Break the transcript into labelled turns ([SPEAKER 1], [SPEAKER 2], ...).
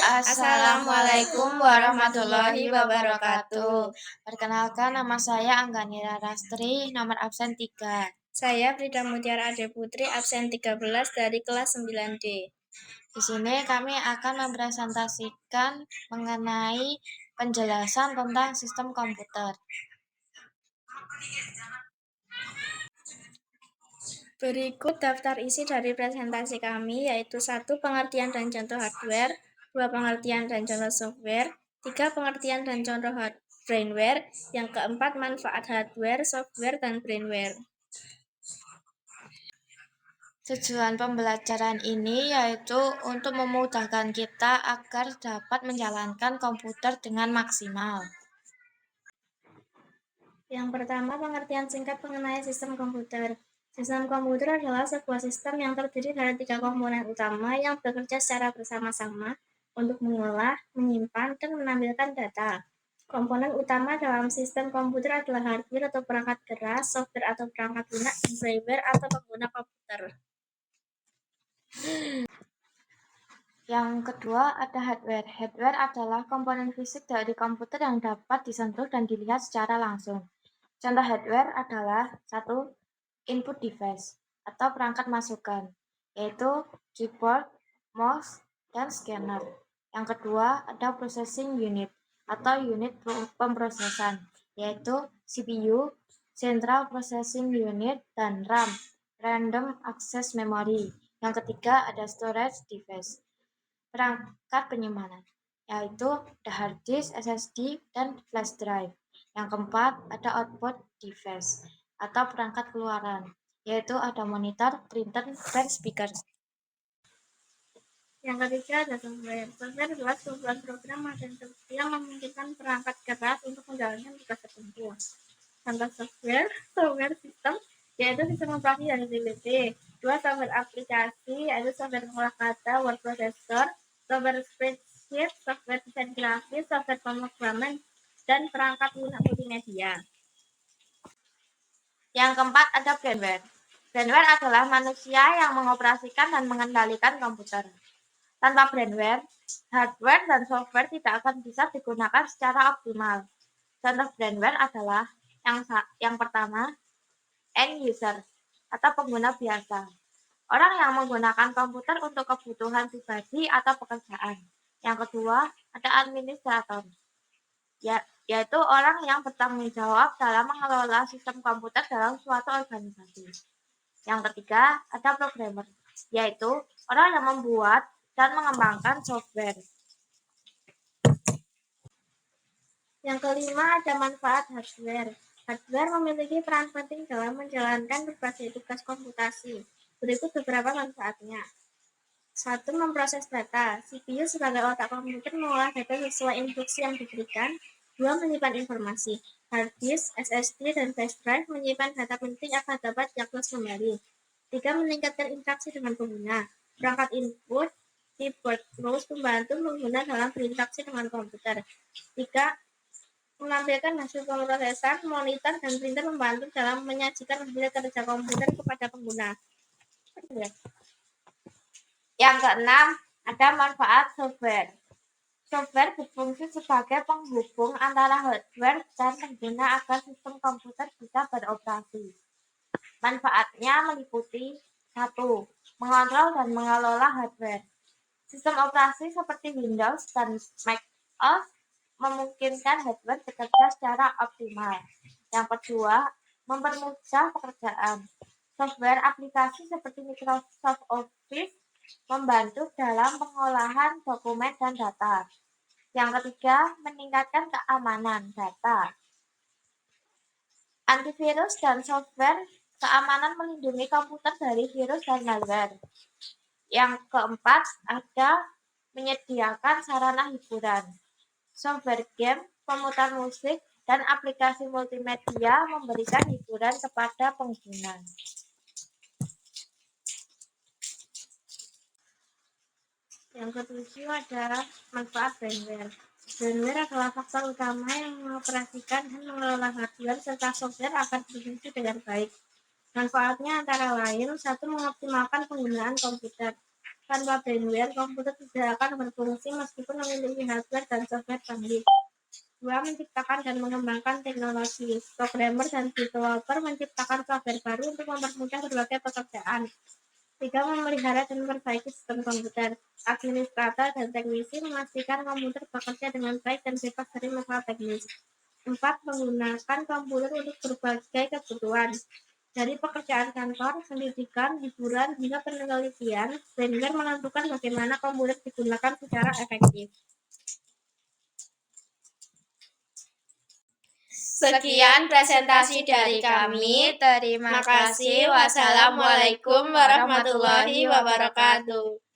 [SPEAKER 1] Assalamualaikum warahmatullahi wabarakatuh. Perkenalkan, nama saya Angganira Rastri, nomor absen 3.
[SPEAKER 2] Saya Frida Mutiara Ade Putri, absen 13 dari kelas 9D.
[SPEAKER 1] Di sini kami akan mempresentasikan mengenai penjelasan tentang sistem komputer.
[SPEAKER 2] Berikut daftar isi dari presentasi kami, yaitu 1. Pengertian dan contoh hardware, 2. Pengertian dan contoh software, 3. Pengertian dan contoh brainware, yang keempat manfaat hardware, software, dan brainware.
[SPEAKER 1] Tujuan pembelajaran ini yaitu untuk memudahkan kita agar dapat menjalankan komputer dengan maksimal.
[SPEAKER 2] Yang pertama, pengertian singkat mengenai sistem komputer. Sistem komputer adalah sebuah sistem yang terdiri dari 3 komponen utama yang bekerja secara bersama-sama untuk mengolah, menyimpan, dan menampilkan data. Komponen utama dalam sistem komputer adalah hardware atau perangkat keras, software atau perangkat lunak, dan brainware atau pengguna komputer.
[SPEAKER 1] Yang kedua ada hardware. Hardware adalah komponen fisik dari komputer yang dapat disentuh dan dilihat secara langsung. Contoh hardware adalah 1. Input device atau perangkat masukan, yaitu keyboard, mouse, dan scanner. Yang kedua ada processing unit atau unit pemrosesan, yaitu CPU, Central Processing Unit, dan RAM, Random Access Memory. Yang ketiga ada storage device, perangkat penyimpanan, yaitu the hard disk, SSD, dan flash drive. Yang keempat ada output device atau perangkat keluaran, yaitu ada monitor, printer, dan speaker.
[SPEAKER 2] Yang ketiga ada software. Software adalah sebuah program yang memungkinkan perangkat keras untuk menjalankan tugas tertentu. Contoh software sistem, yaitu sistem operasi dari DBT. 2. Software aplikasi, yaitu software pengolah kata, word processor, software spreadsheet, software desain grafis, software pemrograman, dan perangkat lunak multimedia.
[SPEAKER 1] Yang keempat ada brainware. Brainware adalah manusia yang mengoperasikan dan mengendalikan komputer. Tanpa brainware, hardware dan software tidak akan bisa digunakan secara optimal. Contoh brainware adalah yang pertama, end user atau pengguna biasa. Orang yang menggunakan komputer untuk kebutuhan pribadi atau pekerjaan. Yang kedua, ada administrator, yaitu orang yang bertanggung jawab dalam mengelola sistem komputer dalam suatu organisasi. Yang ketiga, ada programmer, yaitu orang yang membuat dan mengembangkan software.
[SPEAKER 2] Yang kelima ada manfaat hardware. Hardware memiliki peran penting dalam menjalankan berbagai tugas komputasi. Berikut beberapa manfaatnya. 1. Memproses data. CPU sebagai otak komputer mengolah data sesuai instruksi yang diberikan. 2. Menyimpan informasi. Hard disk, SSD, dan flash drive menyimpan data penting agar dapat diakses kembali. 3. Meningkatkan interaksi dengan pengguna. Perangkat input, keyboard, mouse membantu pengguna dalam berinteraksi dengan komputer. 3. Menampilkan hasil pemrosesan, monitor, dan printer membantu dalam menyajikan hasil kerja komputer kepada pengguna.
[SPEAKER 1] Yang keenam, ada manfaat software. Software berfungsi sebagai penghubung antara hardware dan pengguna agar sistem komputer bisa beroperasi. Manfaatnya meliputi 1. Mengontrol dan mengelola hardware. Sistem operasi seperti Windows dan Mac OS memungkinkan hardware bekerja secara optimal. Yang kedua, mempermudah pekerjaan. Software aplikasi seperti Microsoft Office membantu dalam pengolahan dokumen dan data. Yang ketiga, meningkatkan keamanan data. Antivirus dan software keamanan melindungi komputer dari virus dan malware. Yang keempat, ada menyediakan sarana hiburan. Software game, pemutar musik, dan aplikasi multimedia memberikan hiburan kepada pengguna.
[SPEAKER 2] Yang ketujuh ada manfaat brainware. Brainware adalah faktor utama yang mengoperasikan dan mengelola hardware serta software agar berfungsi dengan baik. Manfaatnya antara lain, 1. Mengoptimalkan penggunaan komputer. Tanpa brainware, komputer tidak akan berfungsi meskipun memiliki hardware dan software canggih. 2. Menciptakan dan mengembangkan teknologi. Programmer dan developer menciptakan software baru untuk mempermudah berbagai pekerjaan. 3. Memelihara dan memperbaiki sistem komputer. Administrator dan teknisi memastikan komputer bekerja dengan baik dan bebas dari masalah teknis. 4. Menggunakan komputer untuk berbagai kebutuhan. Dari pekerjaan kantor, pendidikan, hiburan, hingga penelitian, brainware menentukan bagaimana komputer digunakan secara efektif.
[SPEAKER 3] Sekian presentasi dari kami. Terima kasih. Wassalamualaikum warahmatullahi wabarakatuh.